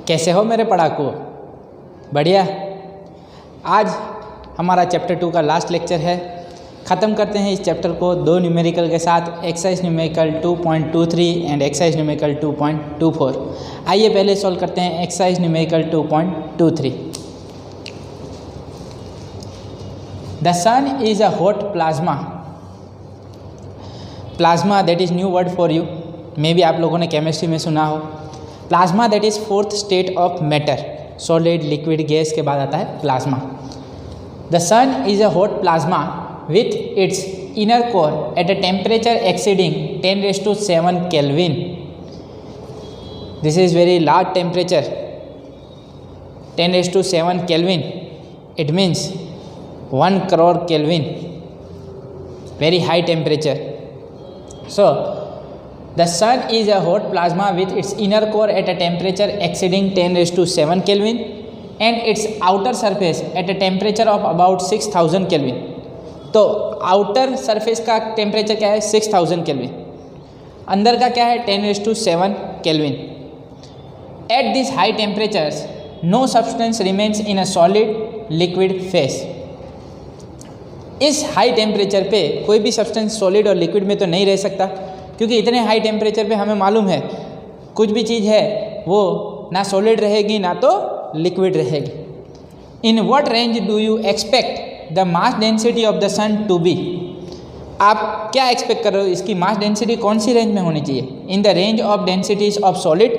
कैसे हो मेरे पढ़ाकू? बढ़िया। आज हमारा चैप्टर 2 का लास्ट लेक्चर है। ख़त्म करते हैं इस चैप्टर को दो न्यूमेरिकल के साथ, exercise numerical 2.23 and exercise numerical 2.24। आइए पहले सॉल्व करते हैं exercise numerical 2.23। The sun is a hot plasma. Plasma that is new word for you, maybe आप लोगों ने केमिस्ट्री में सुना हो। Plasma that is fourth state of matter, solid liquid gas के बाद आता है plasma. The sun is a hot plasma with its inner core at a temperature exceeding 10⁷ Kelvin. This is very large temperature, 10⁷ Kelvin. It means 1 crore Kelvin, very high temperature. So the sun is a hot plasma with its inner core at a temperature exceeding 10⁷ Kelvin and its outer surface at a temperature of about 6000 Kelvin. तो outer surface का temperature क्या है? 6000 kelvin. अंदर का क्या है? 10⁷ kelvin. At this high temperatures no substance remains in a solid liquid phase. इस high temperature पे कोई भी सब्सटेंस सॉलिड और लिक्विड में तो नहीं रह सकता, क्योंकि इतने हाई टेम्परेचर पे हमें मालूम है कुछ भी चीज़ है वो ना सॉलिड रहेगी ना तो लिक्विड रहेगी। In what range do you expect the mass density of the sun to be? आप क्या एक्सपेक्ट कर रहे हो? इसकी मास डेंसिटी कौन सी रेंज में होनी चाहिए? In the range of densities of solid,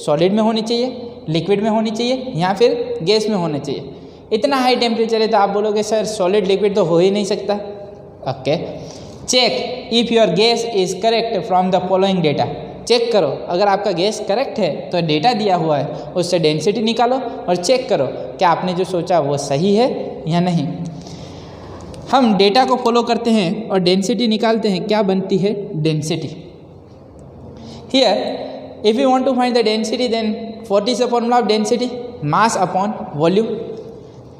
solid में होनी चाहिए, लिक्विड में होनी चाहिए या फिर गैस में होना चाहिए। इतना हाई टेम्परेचर है तो आप बोलोगे सर सॉलिड लिक्विड तो हो ही नहीं सकता। Okay, check if your guess is correct from the following data. Check करो, अगर आपका गैस करेक्ट है तो डेटा दिया हुआ है उससे डेंसिटी निकालो और चेक करो क्या आपने जो सोचा वो सही है या नहीं। हम डेटा को फॉलो करते हैं और डेंसिटी निकालते हैं। क्या बनती है density? Here if you want to find the density then what is the formula of density? Mass upon volume.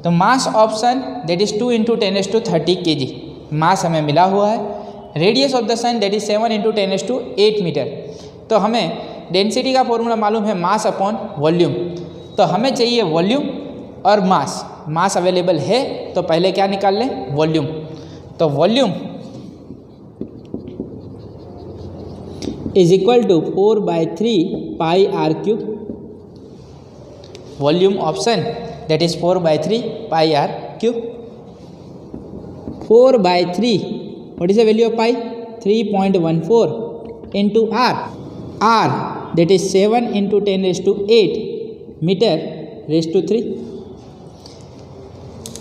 तो mass of sun that is 2 × 10⁻30 kg mass हमें मिला हुआ है। Radius of the sun that is 7 × 10⁸ metre. तो हमें density का formula मालूम है मास अपॉन वॉल्यूम। तो हमें चाहिए वॉल्यूम और मास। मास अवेलेबल है तो पहले क्या निकाल लें? वॉल्यूम। तो volume is equal to 4/3 πr³। Volume option that is 4/3 πr³। 4/3 what is the value of pi? 3.14 into r, r that is 7 × 10⁸ metre raise to 3।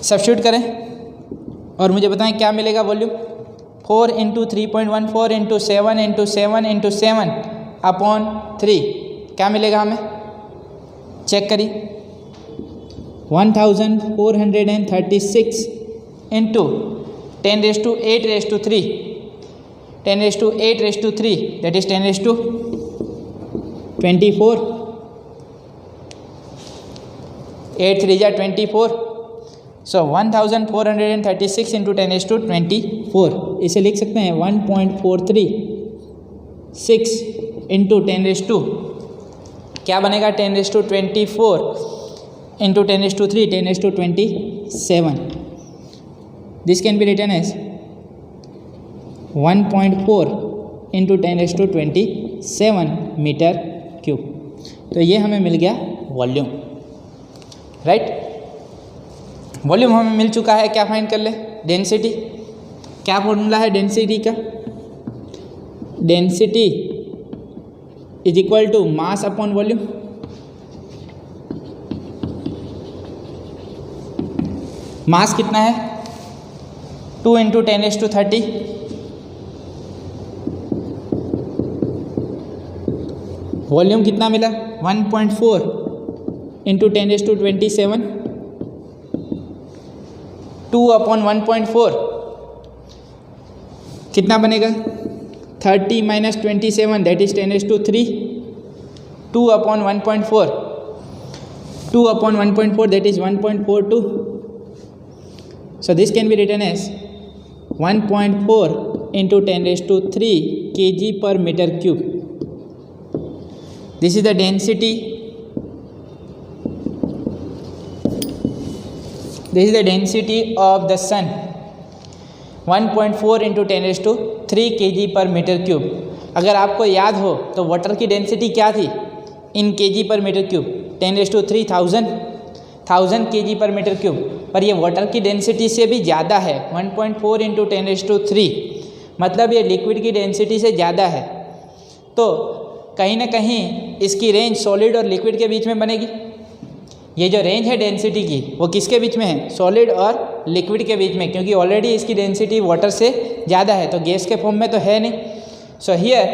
Substitute करें और मुझे बताएं क्या मिलेगा वॉल्यूम। 4 × 3.14 × 7 × 7 × 7 अपॉन 3 क्या मिलेगा हमें? चेक करिए। 1436 × 10⁸ 10⁸3 that is 10⁻24। 8 3 × 24। सो 1436 × 10⁻24 इसे लिख सकते हैं 1.436 × 10⁻, क्या बनेगा? 10⁻24 × 10⁻3 10⁻27। This can be written as 1.4 × 10⁻27 metre cube. तो ये हमें मिल गया वॉल्यूम, राइट। वॉल्यूम हमें मिल चुका है, क्या फाइंड कर ले? डेंसिटी। क्या फॉर्मूला है डेंसिटी का? Density is equal to mass upon volume. Mass कितना है? 2 × 10⁻30। वॉल्यूम कितना मिला? 1.4 × 10⁻27। 2/1.4 कितना बनेगा? 30 - 27 that is 10⁻3। 2/1.4 2/1.4 that is 1.42. So this can be written as 1.4 into 10⁻³ kg per meter cube. This is the density this is the density of the sun 1.4 into 10⁻³ kg per metre cube. अगर आपको याद हो तो water की density क्या थी इन kg per metre cube, 10⁻³ 1000 kg per metre cube, पर ये वाटर की डेंसिटी से भी ज़्यादा है 1.4 इंटू 10⁻³, मतलब ये लिक्विड की डेंसिटी से ज़्यादा है। तो कहीं ना कहीं इसकी रेंज सॉलिड और लिक्विड के बीच में बनेगी। ये जो रेंज है डेंसिटी की वो किसके बीच में है, सॉलिड और लिक्विड के बीच में, क्योंकि ऑलरेडी इसकी डेंसिटी वाटर से ज़्यादा है, तो गैस के फॉर्म में तो है नहीं। So here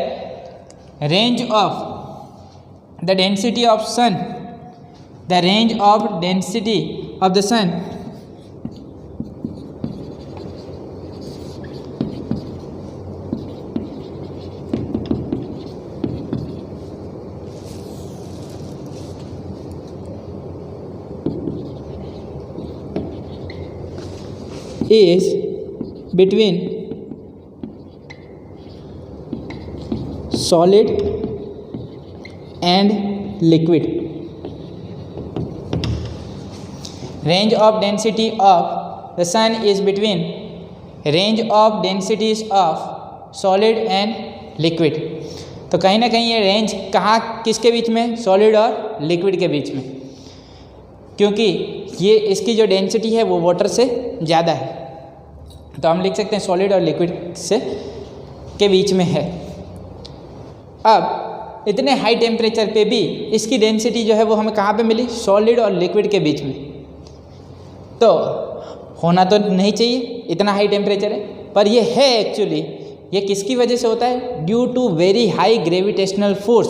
range of the density of sun, the range of density of the sun is between solid and liquid. Range of density of the sun is between range of densities of solid and liquid. तो कहीं ना कहीं ये range कहाँ किसके बीच में, solid और liquid के बीच में, क्योंकि ये इसकी जो डेंसिटी है वो वाटर से ज़्यादा है। तो हम लिख सकते हैं सॉलिड और लिक्विड से के बीच में है। अब इतने हाई टेम्परेचर पे भी इसकी डेंसिटी जो है वो हमें कहाँ पे मिली, सॉलिड और लिक्विड के बीच में। तो होना तो नहीं चाहिए, इतना हाई टेम्परेचर है, पर ये है एक्चुअली। ये किसकी वजह से होता है, due to very high gravitational force.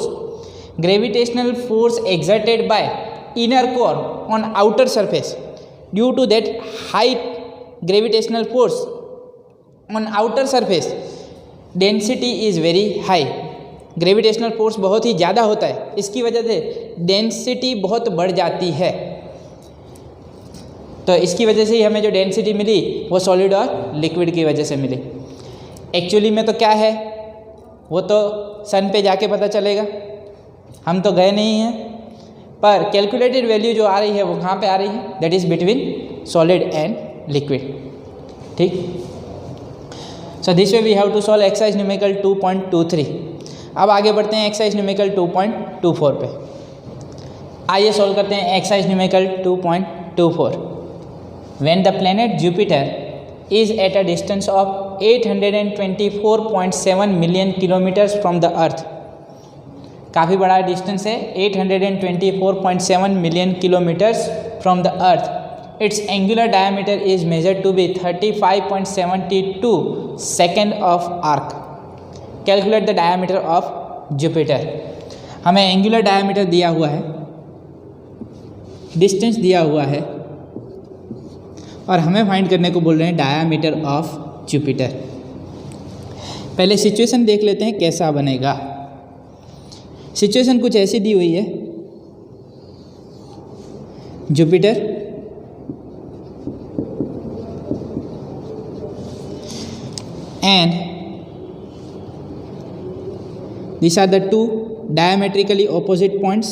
Gravitational force exerted by inner core on outer surface. Due to that high gravitational force on outer surface, density is very high. Gravitational force बहुत ही ज़्यादा होता है, इसकी वजह से डेंसिटी बहुत बढ़ जाती है। तो इसकी वजह से ही हमें जो डेंसिटी मिली वो सॉलिड और लिक्विड की वजह से मिली। एक्चुअली में तो क्या है वो तो सन पे जाके पता चलेगा, हम तो गए नहीं हैं, पर कैलकुलेटेड वैल्यू जो आ रही है वो कहाँ पे आ रही है, that is between solid and liquid. ठीक, so this way we have to solve exercise numerical 2.23। अब आगे बढ़ते हैं एक्सरसाइज न्यूमेरिकल 2.24 पे। आइए सॉल्व करते हैं exercise numerical 2.24। When the planet Jupiter is at a distance of 824.7 million kilometres from the earth. काफ़ी बड़ा डिस्टेंस है, 824.7 million kilometres from the earth. Its angular diameter is measured to be 35.72 second of arc. Calculate the diameter of Jupiter. हमें angular diameter दिया हुआ है, distance दिया हुआ है, और हमें फाइंड करने को बोल रहे हैं डायमीटर ऑफ जुपिटर। पहले सिचुएशन देख लेते हैं कैसा बनेगा। सिचुएशन कुछ ऐसी दी हुई है, Jupiter and these are the two diametrically opposite points.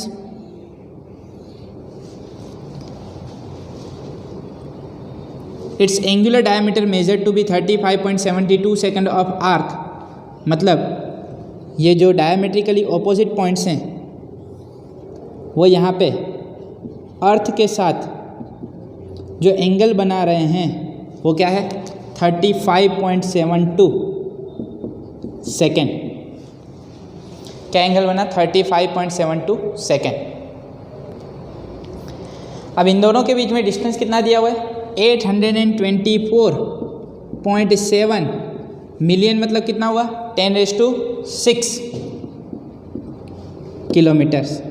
Its angular diameter measured to be 35.72 second of arc। मतलब ये जो डायमेट्रिकली ऑपोजिट पॉइंट्स हैं वो यहाँ पे अर्थ के साथ जो एंगल बना रहे हैं वो क्या है, 35.72 सेकेंड। क्या एंगल बना, 35.72 सेकेंड। अब इन दोनों के बीच में डिस्टेंस कितना दिया हुआ है, 824.7 मिलियन, मतलब कितना हुआ, 10⁶ kilometres.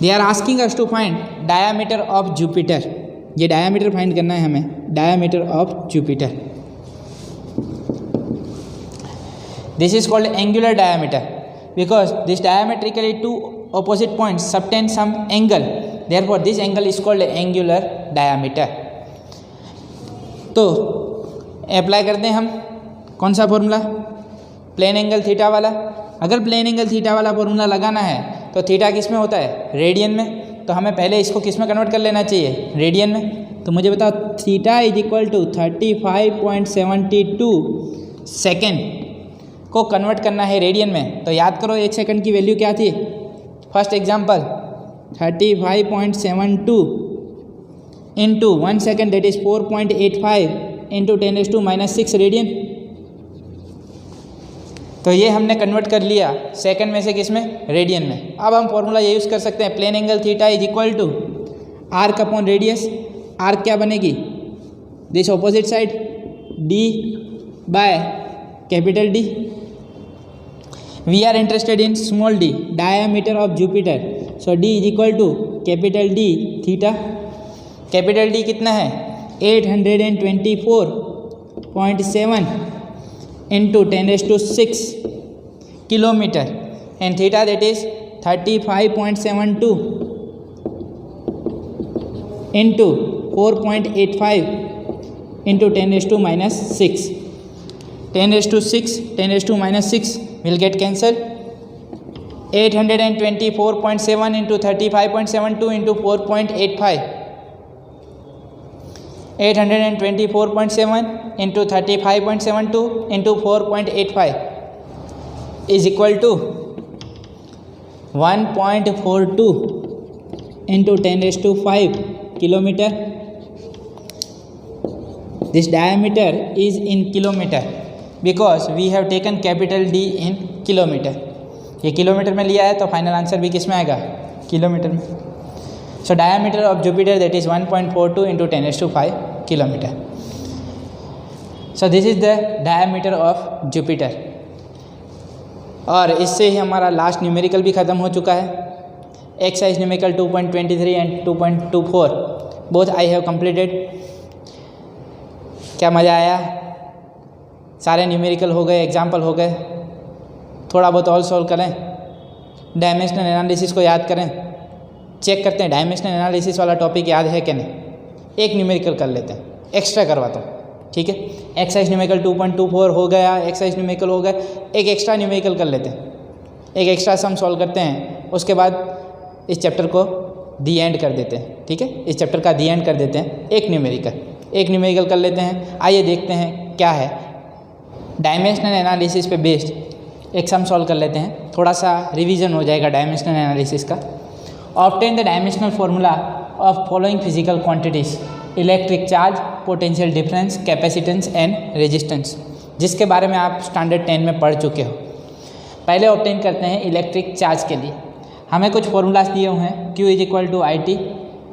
They are asking us to find diameter of Jupiter. ये डायामीटर फाइंड करना है हमें, diameter of Jupiter. This is called angular diameter because this diametrically two opposite points subtend some angle. Therefore, this angle is called angular diameter. तो apply करते हैं हम कौन सा फॉर्मूला, प्लेन एंगल थीटा वाला। अगर प्लेन एंगल थीटा वाला formula लगाना है तो थीटा किस में होता है, रेडियन में। तो हमें पहले इसको किस में कन्वर्ट कर लेना चाहिए, रेडियन में। तो मुझे बताओ theta is equal to 35.72 second को कन्वर्ट करना है रेडियन में। तो याद करो 1 सेकंड की वैल्यू क्या थी, first example 35.72 into 1 second that is 4.85 into 10⁻⁻6 radian. तो ये हमने कन्वर्ट कर लिया सेकंड में से किस में, रेडियन में। अब हम फॉर्मूला ये यूज़ कर सकते हैं, plane angle theta is equal to arc upon radius. Arc क्या बनेगी, this opposite side d by capital D. We are interested in small d, diameter of Jupiter. So d is equal to capital D theta. Capital D कितना है 824.7 into 10⁻6 kilometre and theta that is 35.72 into 4.85 into 10⁻⁻6। 10⁻6 will get cancelled. 824.7 into 35.72 into 4.85. 824.7 into 35.72 into 4.85 is equal to 1.42 into 10⁵ kilometer. This diameter is in kilometer because we have taken capital D in kilometer. ये kilometre में लिया है तो final answer भी किस में आएगा, kilometre में। So diameter of Jupiter that is 1.42 into 10⁵ kilometre. So this is the diameter of Jupiter. और इससे ही हमारा लास्ट न्यूमेरिकल भी ख़त्म हो चुका है। Exercise numerical 2.23 and 2.24 both I have completed. क्या मज़ा आया, सारे न्यूमेरिकल हो गए, एग्जाम्पल हो गए। थोड़ा बहुत और सॉल्व करें, डायमेंशनल एनालिसिस को याद करें, चेक करते हैं डायमेंशनल एनालिसिस वाला टॉपिक याद है कि नहीं। एक न्यूमेरिकल कर लेते हैं, एक्स्ट्रा करवाता हूँ, ठीक है। एक्सरसाइज न्यूमेरिकल 2.24 हो गया, एक्सरसाइज न्यूमेरिकल हो गया, एक एक्स्ट्रा न्यूमेरिकल कर लेते हैं, एक एक्स्ट्रा सम सॉल्व करते हैं। उसके बाद इस चैप्टर को दी एंड कर देते हैं, ठीक है। इस चैप्टर का दी एंड कर देते हैं, एक न्यूमेरिकल कर लेते हैं। आइए देखते हैं क्या है। डायमेंशनल एनालिसिस पे बेस्ड एक सम सॉल्व कर लेते हैं, थोड़ा सा रिवीजन हो जाएगा डायमेंशनल एनालिसिस का। Obtain the dimensional formula of following physical quantities, electric charge, potential difference, capacitance and resistance, जिसके बारे में आप स्टैंडर्ड 10 में पढ़ चुके हो। पहले ऑब्टेन करते हैं इलेक्ट्रिक चार्ज के लिए। हमें कुछ फॉर्मूलाज दिए हुए हैं, Q is equal to IT,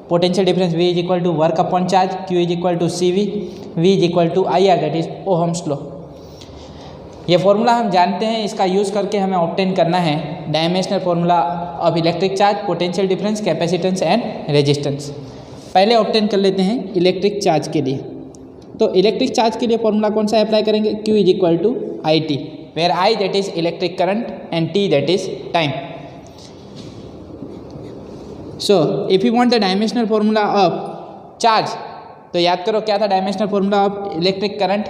potential difference V is equal to work upon charge, Q is equal to CV, V is equal to IR that is Ohm's law. ये formula हम जानते हैं, इसका यूज़ करके हमें ऑब्टेन करना है dimensional formula of electric charge, potential difference, capacitance and resistance. पहले ऑब्टेन कर लेते हैं इलेक्ट्रिक चार्ज के लिए। तो इलेक्ट्रिक चार्ज के लिए फॉर्मूला कौन सा अप्लाई करेंगे, Q is equal to IT, where I that is electric current and T that is time. So if you want the dimensional formula of charge, तो याद करो क्या था dimensional formula of electric current,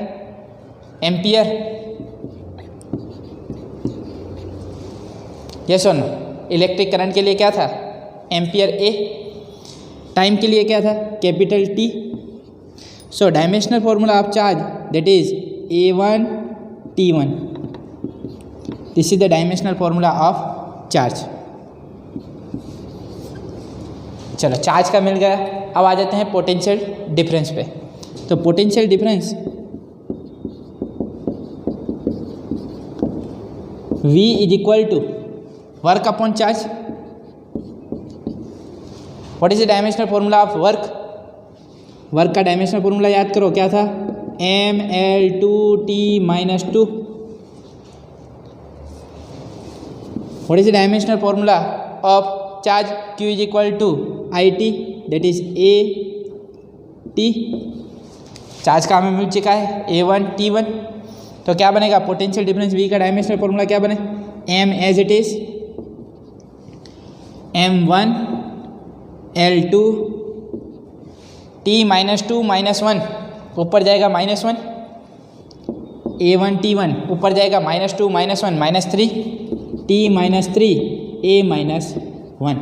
ampere. Yes और no, electric current के लिए क्या था, एम्पियर A। टाइम के लिए क्या था, capital T। So dimensional formula of charge that is A1 T1। This is the dimensional formula of charge. चलो चार्ज का मिल गया। अब आ जाते हैं पोटेंशियल डिफरेंस पे। तो potential difference V is equal to work upon charge. What is the dimensional formula of work, work का dimensional formula याद करो क्या था, mL2T-2। What is the dimensional formula of charge, Q is equal to IT that is AT। Charge का हमें मिल चुका है A1 T1। तो क्या बनेगा, पोटेंशियल डिफरेंस V का डायमेंशनल फार्मूला क्या बने, M as it is M1 L2 T-2 -1, ऊपर जाएगा -1, A1 T1 ऊपर जाएगा -2 -1 -3, T -3 A -1।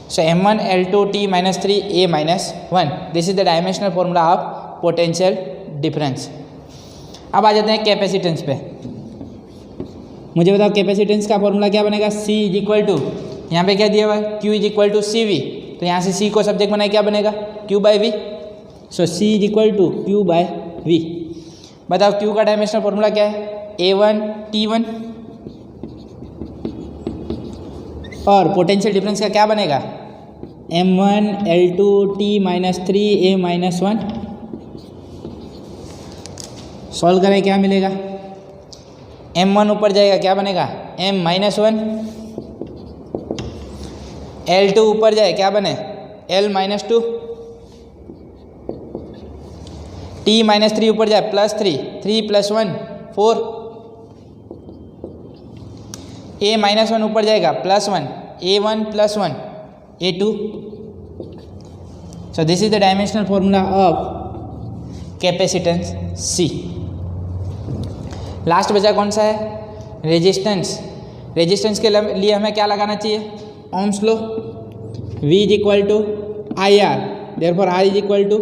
So m1 L2 T minus 3 A minus 1. This is the dimensional formula of potential difference. अब आ जाते हैं कैपेसिटेंस पे। मुझे बताओ कैपेसिटेंस का फॉर्मूला क्या बनेगा? C इज इक्वल टू, यहाँ पे क्या दिया हुआ है? Q is equal to C V, तो यहाँ से C को सब्जेक्ट बनाए क्या बनेगा? Q by V. So C is equal to Q by V. बताओ Q का डायमेंशनल फॉर्मूला क्या है? A1 T1, और पोटेंशियल डिफरेंस का क्या बनेगा? M1 L2 T minus 3 A minus 1। Solve करें, क्या मिलेगा? M1 ऊपर जाएगा, क्या बनेगा? M minus 1। L2 ऊपर जाए, क्या बने? L minus 2। T माइनस 3 ऊपर जाए, प्लस 3, 3 प्लस 1 4। A माइनस 1 ऊपर जाएगा, plus 1, A1 plus 1 A2। So this is the dimensional formula of capacitance C। Last बचा कौन सा है? रेजिस्टेंस। रेजिस्टेंस के लिए हमें क्या लगाना चाहिए? Ohm's law. V is equal to I R, therefore R is equal to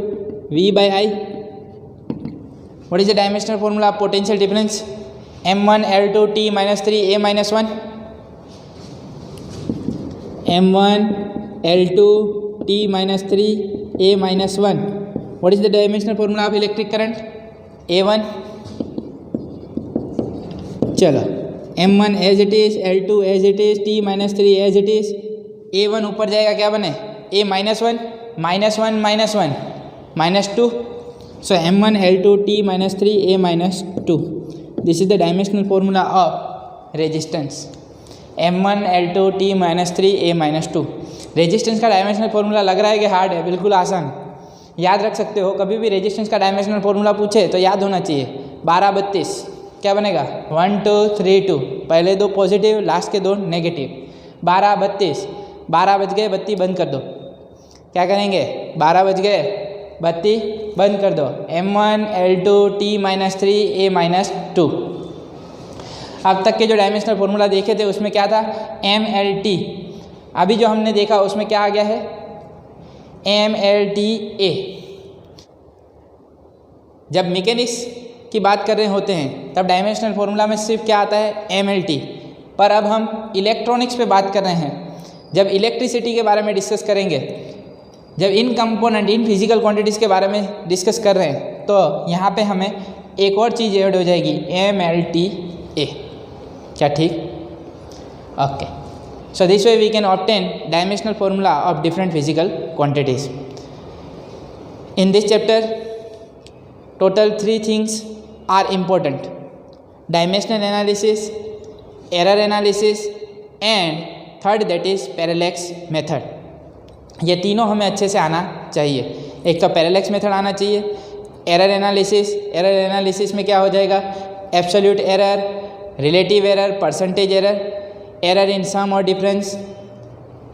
V by I। What is the dimensional formula of potential difference? M1 L2 T minus 3 A minus 1। M1 L2 T minus 3 A minus 1। What is the dimensional formula of electric current? A1। चलो M1 as it is, L2 as it is, T minus 3 as it is, A1 ऊपर जाएगा, क्या बने? A minus 1 minus 1 minus 1 minus 2। So M1 L2 T minus 3 A minus 2। This is the dimensional formula of resistance. M1 L2 T minus 3 A minus 2। Resistance का dimensional formula लग रहा है कि hard है? बिल्कुल आसान, याद रख सकते हो। कभी भी रेजिस्टेंस का डायमेंशनल फॉर्मूला पूछे तो याद होना चाहिए। 12 32 क्या बनेगा? 1 2 3 2, पहले दो पॉजिटिव, लास्ट के दो नेगेटिव। 12 32, 12 बज गए, बत्ती बंद कर दो। क्या करेंगे? 12 बज गए, बत्ती बंद कर दो। M1 L2 T minus 3 A minus 2। अब तक के जो डायमेंशनल फॉर्मूला देखे थे उसमें क्या था? MLT। अभी जो हमने देखा उसमें क्या आ गया है? MLTA। जब मैकेनिक्स की बात कर रहे होते हैं तब डायमेंशनल फॉर्मूला में सिर्फ क्या आता है? MLT। पर अब हम इलेक्ट्रॉनिक्स पे बात कर रहे हैं। जब इलेक्ट्रिसिटी के बारे में डिस्कस करेंगे, जब इन कंपोनेंट, इन फिजिकल क्वांटिटीज़ के बारे में डिस्कस कर रहे हैं, तो यहाँ पे हमें एक और चीज़ ऐड हो जाएगी, MLTA। क्या ठीक? Okay. So this way we can obtain dimensional formula of different physical quantities. In this chapter total 3 things are important: dimensional analysis, error analysis and third that is parallax method. ये तीनों हमें अच्छे से आना चाहिए। एक तो पैरेलैक्स मेथड आना चाहिए, एरर एनालिसिस में क्या हो जाएगा? Absolute error, relative error, percentage error, error in sum और difference,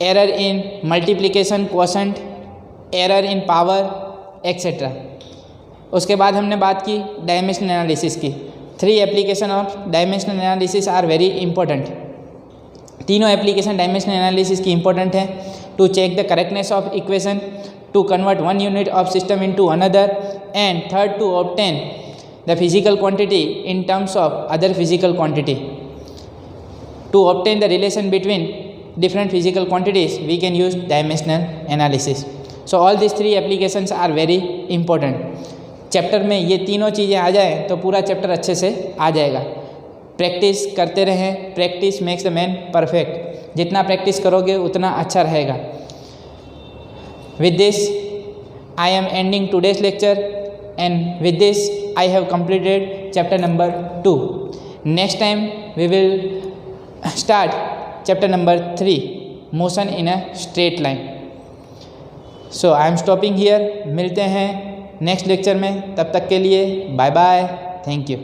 error in multiplication quotient, error in power etcetera. उसके बाद हमने बात की डायमेंशनल एनालिसिस की। 3 application of dimensional analysis are very important. तीनों एप्लीकेशन डायमेंशनल एनालिसिस की इंपॉर्टेंट है। To check the correctness of equation, to convert one unit of system into another, and third to obtain the physical quantity in terms of other physical quantity. To obtain the relation between different physical quantities, we can use dimensional analysis. So all these 3 applications are very important. Chapter में ये तीनों चीज़ें आ जाएँ तो पूरा chapter अच्छे से आ जाएगा। प्रैक्टिस करते रहें, practice makes the man perfect. जितना प्रैक्टिस करोगे उतना अच्छा रहेगा। With this, I am ending today's lecture, and with this I have completed chapter number 2. Next time we will start chapter number 3, motion in a straight line. So I am stopping here. मिलते हैं next lecture में, तब तक के लिए bye bye, thank you.